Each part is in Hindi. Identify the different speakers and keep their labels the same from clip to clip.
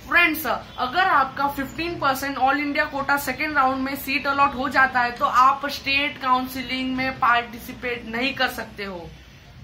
Speaker 1: फ्रेंड्स, अगर आपका 15% all India quota second round में सीट अलॉट हो जाता है तो आप स्टेट काउंसिलिंग में पार्टिसिपेट नहीं कर सकते हो।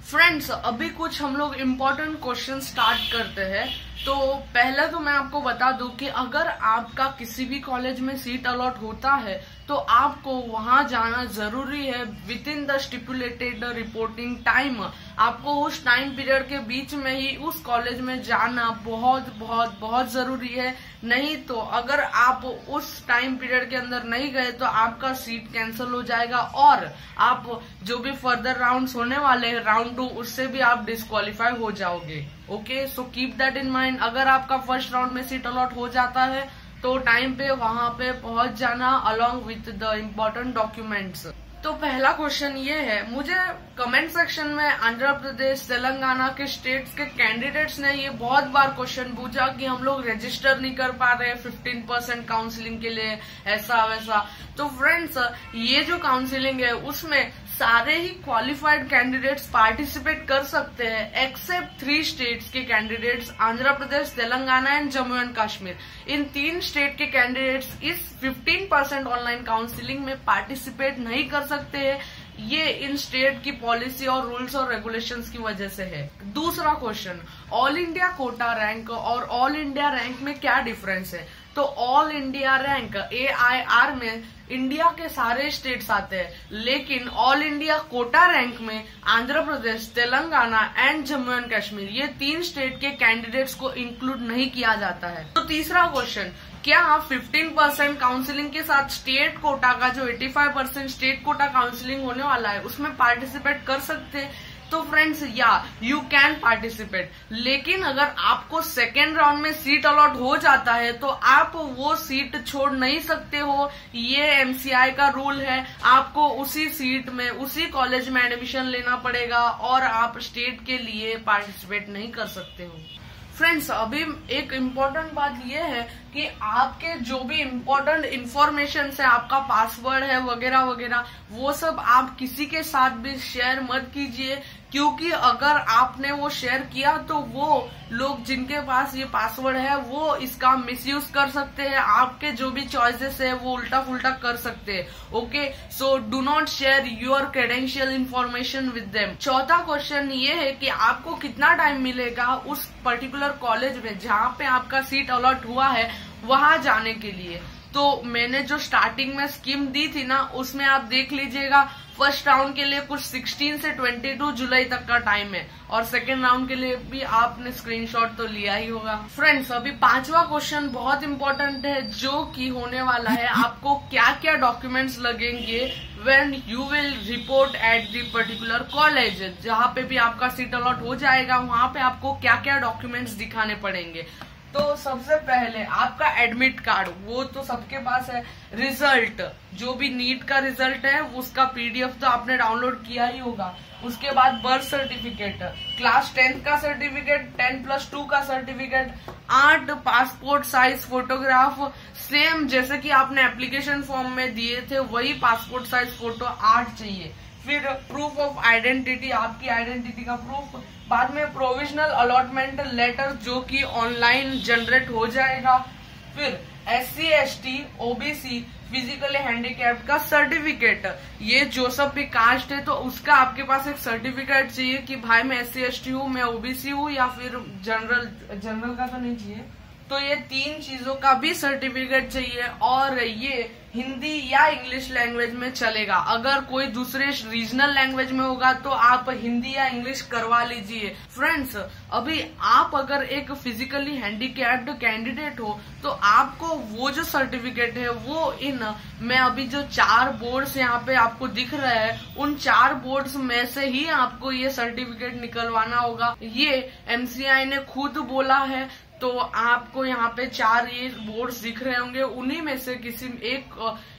Speaker 1: फ्रेंड्स, अभी कुछ हम लोग इम्पोर्टेंट क्वेश्चन स्टार्ट करते हैं। तो पहले तो मैं आपको बता दूं कि अगर आपका किसी भी कॉलेज में सीट अलॉट होता है तो आपको वहां जाना जरूरी है with in the stipulated reporting time. आपको उस टाइम पीरियड के बीच में ही उस कॉलेज में जाना बहुत बहुत बहुत जरूरी है। नहीं तो अगर आप उस टाइम पीरियड के अंदर नहीं गए तो आपका सीट कैंसिल हो जाएगा और आप जो भी फर्दर राउंड्स होने वाले हैं राउंड 2 उससे भी आप डिस्क्वालीफाई हो जाओगे। Okay, so keep that in mind. अगर आपका फर्स्ट राउंड में सीट अलॉट हो जाता है तो टाइम पे वहां पे पहुंच जाना along with the important documents. तो पहला क्वेश्चन ये है, मुझे कमेंट सेक्शन में आंध्र प्रदेश तेलंगाना के स्टेट्स के कैंडिडेट्स ने ये बहुत बार क्वेश्चन पूछा कि हम लोग रजिस्टर नहीं कर पा रहे 15% काउंसलिंग के लिए, ऐसा वैसा। तो फ्रेंड्स, ये जो काउंसलिंग है उसमें सारे ही क्वालिफाइड कैंडिडेट्स पार्टिसिपेट कर सकते हैं एक्सेप्ट 3 स्टेट्स के candidates, Andhra Pradesh, Telangana and Jammu and Kashmir. In 3 state के कैंडिडेट्स इस 15% ऑनलाइन काउंसलिंग में पार्टिसिपेट नहीं कर सकते हैं। ये इन स्टेट की पॉलिसी और रूल्स और रेगुलेशंस की वजह से है। दूसरा question, all India quota rank और ऑल इंडिया रैंक में क्या डिफरेंस है? तो ऑल इंडिया रैंक AIR में इंडिया के सारे स्टेट्स आते हैं, लेकिन ऑल इंडिया कोटा रैंक में आंध्र प्रदेश, तेलंगाना एंड जम्मू एंड कश्मीर ये 3 स्टेट के कैंडिडेट्स को इंक्लूड नहीं किया जाता है। तो तीसरा क्वेश्चन, क्या आप 15% काउंसलिंग के साथ स्टेट कोटा का जो 85% स्टेट कोटा काउंसलिंग होने वाला है उसमें पार्टिसिपेट कर सकते हैं? तो फ्रेंड्स, या यू कैन पार्टिसिपेट, लेकिन अगर आपको सेकेंड राउंड में सीट अलॉट हो जाता है तो आप वो सीट छोड़ नहीं सकते हो। ये MCI का रूल है, आपको उसी सीट में उसी कॉलेज में एडमिशन लेना पड़ेगा और आप स्टेट के लिए पार्टिसिपेट नहीं कर सकते हो। फ्रेंड्स, अभी एक इम्पोर्टेंट बात यह है कि आपके जो भी इम्पोर्टेंट इन्फॉर्मेशन है, आपका पासवर्ड है वगैरह वगैरह, वो सब आप किसी के साथ भी शेयर मत कीजिए, क्योंकि अगर आपने वो शेयर किया तो वो लोग जिनके पास ये पासवर्ड है वो इसका मिसयूज कर सकते हैं, आपके जो भी चॉइसेस है वो उल्टा फुल्टा कर सकते हैं। Okay, so do not share your credential information with them. चौथा क्वेश्चन ये है कि आपको कितना टाइम मिलेगा उस पर्टिकुलर कॉलेज में जहाँ पे आपका सीट अलॉट हुआ है वहां जाने के लिए। तो मैंने जो स्टार्टिंग में स्कीम दी थी ना उसमें आप देख लीजिएगा, फर्स्ट राउंड के लिए कुछ 16 से 22 जुलाई तक का टाइम है और सेकेंड राउंड के लिए भी आपने स्क्रीनशॉट तो लिया ही होगा। फ्रेंड्स, अभी 5वां क्वेश्चन बहुत इंपॉर्टेंट है जो कि होने वाला है, आपको क्या क्या डॉक्यूमेंट्स लगेंगे when you will report at the particular college. जहाँ पे भी आपका सीट अलॉट हो जाएगा वहां पे आपको क्या क्या डॉक्यूमेंट्स दिखाने पड़ेंगे। तो सबसे पहले आपका एडमिट कार्ड, वो तो सबके पास है। रिजल्ट, जो भी नीट का रिजल्ट है उसका PDF तो आपने डाउनलोड किया ही होगा। उसके बाद बर्थ सर्टिफिकेट, क्लास 10th का सर्टिफिकेट, 10+2 का certificate, 8 passport size photograph, same जैसे कि आपने एप्लीकेशन फॉर्म में दिए थे वही पासपोर्ट साइज फोटो 8 चाहिए। फिर प्रूफ ऑफ आइडेंटिटी, आपकी आइडेंटिटी का प्रूफ। बाद में प्रोविजनल अलॉटमेंट लेटर जो कि ऑनलाइन जनरेट हो जाएगा। फिर SC ST OBC physically handicapped का सर्टिफिकेट, ये जो सब भी कास्ट है तो उसका आपके पास एक सर्टिफिकेट चाहिए कि भाई मैं SC ST हूँ, मैं OBC हूँ, या फिर जनरल का तो नहीं चाहिए। तो ये 3 चीजों का भी सर्टिफिकेट चाहिए और ये हिंदी या इंग्लिश लैंग्वेज में चलेगा। अगर कोई दूसरे रीजनल लैंग्वेज में होगा तो आप हिंदी या इंग्लिश करवा लीजिए। फ्रेंड्स, अभी आप अगर एक फिजिकली हैंडीकैप्ड कैंडिडेट हो तो आपको वो जो सर्टिफिकेट है वो मैं अभी जो 4 बोर्ड्स यहाँ पे आपको दिख रहे हैं उन 4 बोर्ड्स में से ही आपको ये सर्टिफिकेट निकलवाना होगा। ये MCI ने खुद बोला है। तो आपको यहाँ पे 4 ये बोर्ड्स दिख रहे होंगे, उन्हीं में से किसी एक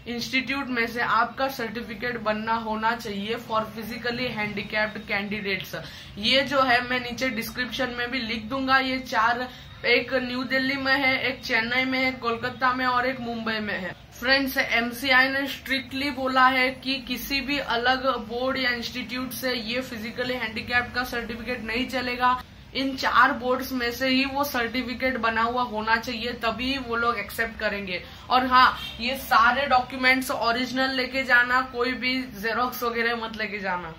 Speaker 1: इंस्टीट्यूट में से आपका सर्टिफिकेट बनना होना चाहिए फॉर फिजिकली हैंडीकैप्ड कैंडिडेट्स। ये जो है मैं नीचे डिस्क्रिप्शन में भी लिख दूंगा। ये 4, एक न्यू दिल्ली में है, एक चेन्नई में है, कोलकाता में और एक मुंबई में है। फ्रेंड्स, MCI ने स्ट्रिक्टली बोला है कि किसी भी अलग बोर्ड या इंस्टीट्यूट से ये फिजिकली हैंडीकैप्ड का सर्टिफिकेट नहीं चलेगा। इन 4 बोर्ड्स में से ही वो सर्टिफिकेट बना हुआ होना चाहिए, तभी वो लोग एक्सेप्ट करेंगे। और हाँ, ये सारे डॉक्यूमेंट्स ओरिजिनल लेके जाना, कोई भी जेरोक्स वगैरह मत लेके जाना।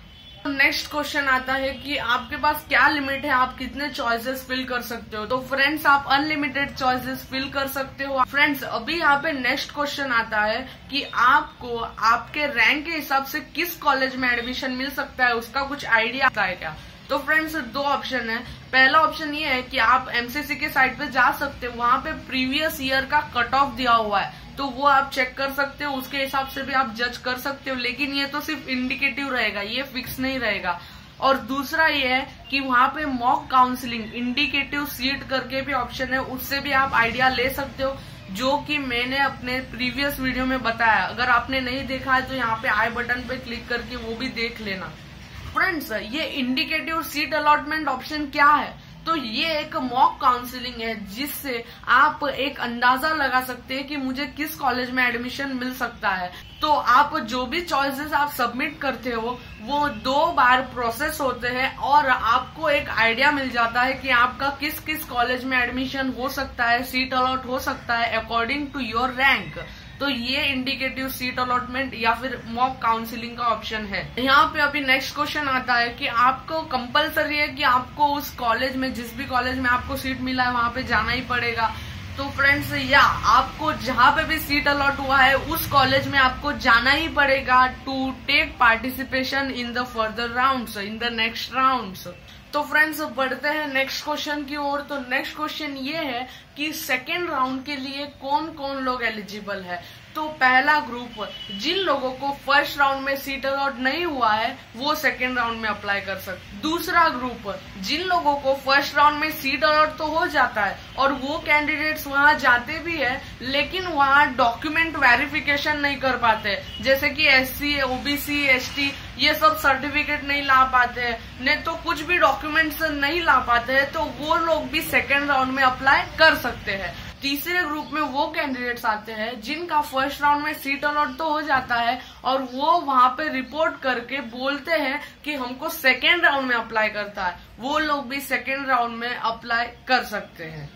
Speaker 1: नेक्स्ट क्वेश्चन आता है कि आपके पास क्या लिमिट है, आप कितने चॉइसेस फिल कर सकते हो। तो फ्रेंड्स, आप अनलिमिटेड चॉइसेस फिल कर सकते हो। फ्रेंड्स, अभी यहाँ पे नेक्स्ट क्वेश्चन आता है कि आपको आपके रैंक के हिसाब से किस कॉलेज में एडमिशन मिल सकता है, उसका कुछ आइडिया आता है क्या। तो फ्रेंड्स, 2 ऑप्शन है। पहला ऑप्शन ये है कि आप एमसीसी के साइट पे जा सकते हो, वहां पे प्रीवियस ईयर का कट ऑफ दिया हुआ है, तो वो आप चेक कर सकते हो, उसके हिसाब से भी आप जज कर सकते हो। लेकिन ये तो सिर्फ इंडिकेटिव रहेगा, ये फिक्स नहीं रहेगा। और दूसरा ये है कि वहां पे मॉक काउंसलिंग इंडिकेटिव सीट करके भी ऑप्शन है, उससे भी आप आइडिया ले सकते हो, जो कि मैंने अपने प्रीवियस वीडियो में बताया। अगर आपने नहीं देखा है तो यहाँ पे आई बटन पे क्लिक करके वो भी देख लेना। फ्रेंड्स, ये इंडिकेटिव सीट अलॉटमेंट ऑप्शन क्या है, तो ये एक मॉक काउंसलिंग है, जिससे आप एक अंदाजा लगा सकते हैं कि मुझे किस कॉलेज में एडमिशन मिल सकता है। तो आप जो भी चॉइसेस आप सबमिट करते हो वो 2 बार प्रोसेस होते हैं और आपको एक आइडिया मिल जाता है कि आपका किस किस कॉलेज में एडमिशन हो सकता है, सीट अलॉट हो सकता है अकॉर्डिंग टू योर रैंक। तो ये इंडिकेटिव सीट अलॉटमेंट या फिर मॉक काउंसलिंग का ऑप्शन है। यहाँ पे अभी नेक्स्ट क्वेश्चन आता है कि आपको कंपलसरी है कि आपको उस कॉलेज में, जिस भी कॉलेज में आपको सीट मिला है वहां पे जाना ही पड़ेगा। तो फ्रेंड्स, या आपको जहां पे भी सीट अलॉट हुआ है उस कॉलेज में आपको जाना ही पड़ेगा to take participation in the further rounds, in the next rounds. तो फ्रेंड्स, बढ़ते हैं नेक्स्ट क्वेश्चन की ओर। तो नेक्स्ट क्वेश्चन ये है कि सेकेंड राउंड के लिए कौन कौन लोग एलिजिबल है। तो पहला ग्रुप, जिन लोगों को फर्स्ट राउंड में सीट अलॉट नहीं हुआ है वो सेकेंड राउंड में अप्लाई कर सकते। दूसरा ग्रुप, जिन लोगों को फर्स्ट राउंड में सीट अलॉट तो हो जाता है और वो कैंडिडेट्स वहां जाते भी है, लेकिन वहां डॉक्यूमेंट वेरिफिकेशन नहीं कर पाते, जैसे कि SC, OBC, ST ये सब सर्टिफिकेट नहीं ला पाते, नहीं तो कुछ भी डॉक्यूमेंट्स नहीं ला पाते हैं, तो वो लोग भी सेकेंड राउंड में अप्लाई कर सकते हैं। तीसरे ग्रुप में वो कैंडिडेट्स आते हैं जिनका फर्स्ट राउंड में सीट अलॉट तो हो जाता है और वो वहां पे रिपोर्ट करके बोलते हैं कि हमको सेकेंड राउंड में अप्लाई करता है, वो लोग भी सेकेंड राउंड में अप्लाई कर सकते हैं।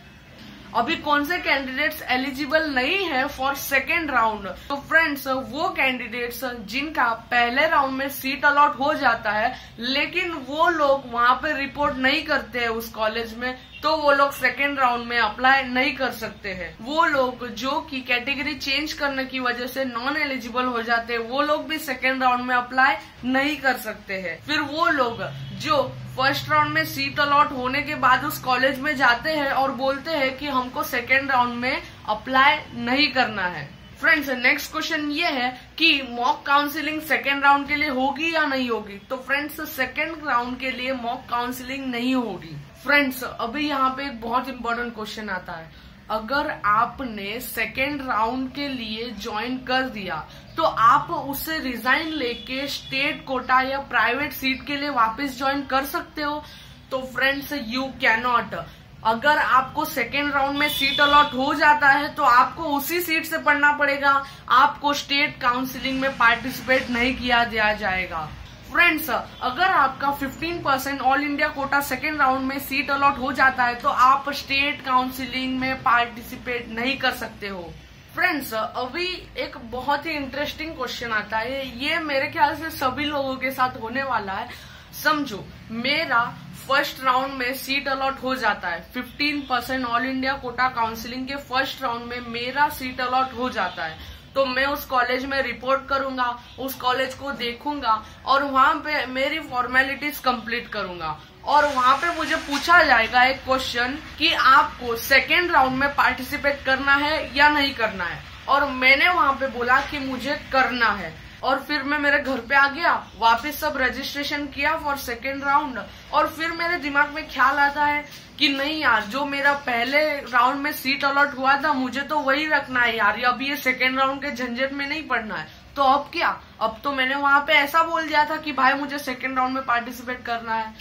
Speaker 1: अभी कौन से कैंडिडेट्स एलिजिबल नहीं है फॉर सेकेंड राउंड, तो फ्रेंड्स, वो कैंडिडेट्स जिनका पहले राउंड में सीट अलॉट हो जाता है लेकिन वो लोग वहां पे रिपोर्ट नहीं करते हैं उस कॉलेज में, तो वो लोग सेकेंड राउंड में अप्लाई नहीं कर सकते हैं। वो लोग जो कि कैटेगरी चेंज करने की वजह से नॉन एलिजिबल हो जाते हैं, वो लोग भी सेकेंड राउंड में अप्लाई नहीं कर सकते हैं। फिर वो लोग जो फर्स्ट राउंड में सीट अलॉट होने के बाद उस कॉलेज में जाते हैं और बोलते हैं कि हमको सेकेंड राउंड में अप्लाई नहीं करना है। फ्रेंड्स, नेक्स्ट क्वेश्चन ये है कि मॉक काउंसलिंग सेकेंड राउंड के लिए होगी या नहीं होगी। तो फ्रेंड्स, सेकेंड राउंड के लिए मॉक काउंसलिंग नहीं होगी। फ्रेंड्स, अभी यहाँ पे एक बहुत इंपॉर्टेंट क्वेश्चन आता है, अगर आपने सेकेंड राउंड के लिए ज्वाइन कर दिया तो आप उससे रिजाइन लेके स्टेट कोटा या प्राइवेट सीट के लिए वापस ज्वाइन कर सकते हो। तो फ्रेंड्स, यू कैन नॉट। अगर आपको सेकेंड राउंड में सीट अलॉट हो जाता है तो आपको उसी सीट से पढ़ना पड़ेगा, आपको स्टेट काउंसलिंग में पार्टिसिपेट नहीं किया जाएगा। फ्रेंड्स, अगर आपका 15% all India quota second round में सीट अलॉट हो जाता है तो आप स्टेट काउंसलिंग में पार्टिसिपेट नहीं कर सकते हो। फ्रेंड्स, अभी एक बहुत ही इंटरेस्टिंग क्वेश्चन आता है, ये मेरे ख्याल से सभी लोगों के साथ होने वाला है। समझो, मेरा फर्स्ट राउंड में सीट अलॉट हो जाता है, 15% ऑल इंडिया कोटा काउंसलिंग के फर्स्ट राउंड में मेरा सीट अलॉट हो जाता है, तो मैं उस कॉलेज में रिपोर्ट करूंगा, उस कॉलेज को देखूंगा और वहां पे मेरी फॉर्मेलिटीज कंप्लीट करूंगा और वहां पे मुझे पूछा जाएगा एक क्वेश्चन कि आपको सेकेंड राउंड में पार्टिसिपेट करना है या नहीं करना है, और मैंने वहां पे बोला कि मुझे करना है। और फिर मैं मेरे घर पे आ गया, वापस सब रजिस्ट्रेशन किया फॉर सेकेंड राउंड, और फिर मेरे दिमाग में ख्याल आता है कि नहीं यार, जो मेरा पहले राउंड में सीट अलॉट हुआ था मुझे तो वही रखना है यार, अब ये सेकेंड राउंड के झंझट में नहीं पड़ना है। तो अब क्या, अब तो मैंने वहां पे ऐसा बोल दिया था कि भाई मुझे सेकेंड राउंड में पार्टिसिपेट करना है।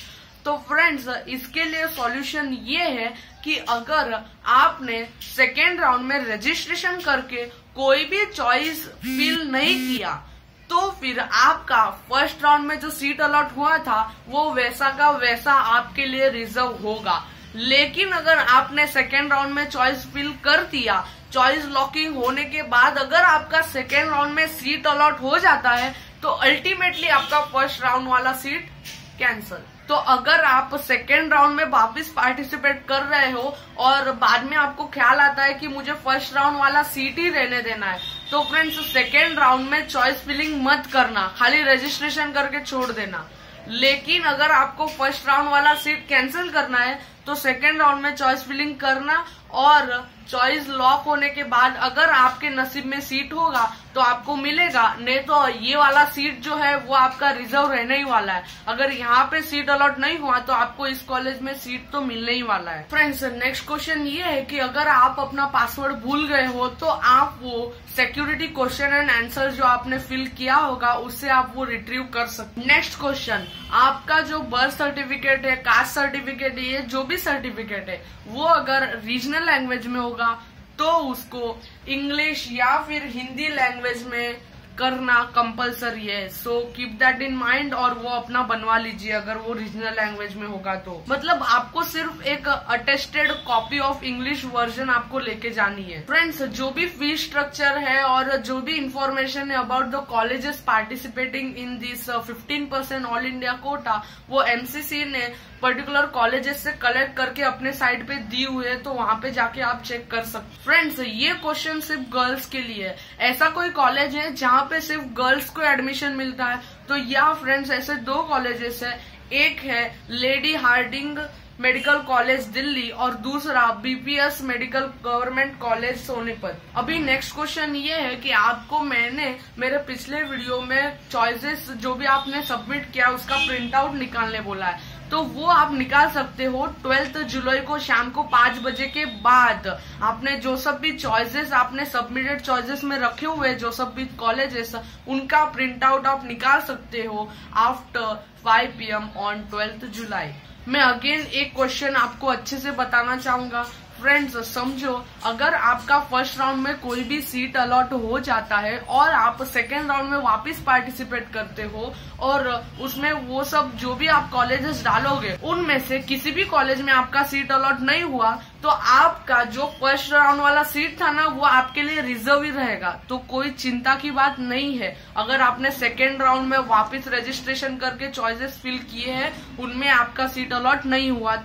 Speaker 1: तो फ्रेंड्स, इसके लिए सॉल्यूशन ये है कि अगर आपने सेकेंड राउंड में रजिस्ट्रेशन करके कोई भी चॉइस फिल नहीं किया तो फिर आपका फर्स्ट राउंड में जो सीट अलॉट हुआ था वो वैसा का वैसा आपके लिए रिजर्व होगा। लेकिन अगर आपने सेकेंड राउंड में चॉइस फिल कर दिया, चॉइस लॉकिंग होने के बाद अगर आपका सेकेंड राउंड में सीट अलॉट हो जाता है तो अल्टीमेटली आपका फर्स्ट राउंड वाला सीट कैंसल। तो अगर आप सेकेंड राउंड में वापस पार्टिसिपेट कर रहे हो और बाद में आपको ख्याल आता है कि मुझे फर्स्ट राउंड वाला सीट ही रहने देना है, तो फ्रेंड्स सेकेंड राउंड में चॉइस फिलिंग मत करना, खाली रजिस्ट्रेशन करके छोड़ देना। लेकिन अगर आपको फर्स्ट राउंड वाला सीट कैंसिल करना है तो सेकेंड राउंड में चॉइस फिलिंग करना, और चॉइस लॉक होने के बाद अगर आपके नसीब में सीट होगा तो आपको मिलेगा, नहीं तो ये वाला सीट जो है वो आपका रिजर्व रहने ही वाला है। अगर यहाँ पे सीट अलॉट नहीं हुआ तो आपको इस कॉलेज में सीट तो मिलने ही वाला है। फ्रेंड्स नेक्स्ट क्वेश्चन ये है कि अगर आप अपना पासवर्ड भूल गए हो तो आप वो सिक्योरिटी क्वेश्चन एंड आंसर जो आपने फिल किया होगा उससे आप वो रिट्रीव कर सकते। नेक्स्ट क्वेश्चन, आपका जो बर्थ सर्टिफिकेट है, कास्ट सर्टिफिकेट है, ये जो भी सर्टिफिकेट है वो अगर रीजनल लैंग्वेज में होगा तो उसको इंग्लिश या फिर हिंदी लैंग्वेज में करना कंपलसरी है। So keep that in mind और वो अपना बनवा लीजिए अगर वो रीजनल लैंग्वेज में होगा तो। मतलब आपको सिर्फ एक attested copy of English version आपको लेके जानी है। फ्रेंड्स जो भी फीस स्ट्रक्चर है और जो भी इंफॉर्मेशन है about the colleges participating in this 15% all India quota वो एमसीसी ने पर्टिकुलर कॉलेजेस से कलेक्ट करके अपने साइट पे दी हुई है, तो वहां पे जाके आप चेक कर सकते। फ्रेंड्स ये क्वेश्चन सिर्फ गर्ल्स के लिए है। ऐसा कोई कॉलेज है जहाँ पे सिर्फ गर्ल्स को एडमिशन मिलता है तो या फ्रेंड्स ऐसे दो कॉलेजेस है, एक है lady Hardinge medical college Delhi और दूसरा BPS medical government college Sonipat. अभी नेक्स्ट क्वेश्चन ये है कि आपको मैंने मेरे पिछले वीडियो में चॉइसेस जो भी आपने सबमिट किया उसका प्रिंट आउट निकालने बोला है, तो वो आप निकाल सकते हो 12 जुलाई को शाम को 5 बजे के बाद। आपने जो सब भी चॉइसेस आपने सबमिटेड चॉइसेस में रखे हुए जो सब भी कॉलेजेस उनका प्रिंट आउट आप निकाल सकते हो आफ्टर 5 PM ऑन 12 जुलाई। मैं अगेन एक क्वेश्चन आपको अच्छे से बताना चाहूंगा। फ्रेंड्स समझो अगर आपका फर्स्ट राउंड में कोई भी सीट अलॉट हो जाता है और आप सेकेंड राउंड में वापस पार्टिसिपेट करते हो और उसमें वो सब जो भी आप कॉलेजेस डालोगे उनमें से किसी भी कॉलेज में आपका सीट अलॉट नहीं हुआ तो आपका जो फर्स्ट राउंड वाला सीट था ना वो आपके लिए रिजर्व ही रहेगा। तो कोई चिंता की बात नहीं है। अगर आपने सेकेंड राउंड में वापस रजिस्ट्रेशन करके चॉइसेस फिल किए हैं उनमें आपका सीट अलॉट नहीं हुआ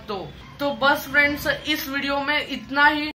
Speaker 1: तो बस फ्रेंड्स इस वीडियो में इतना ही।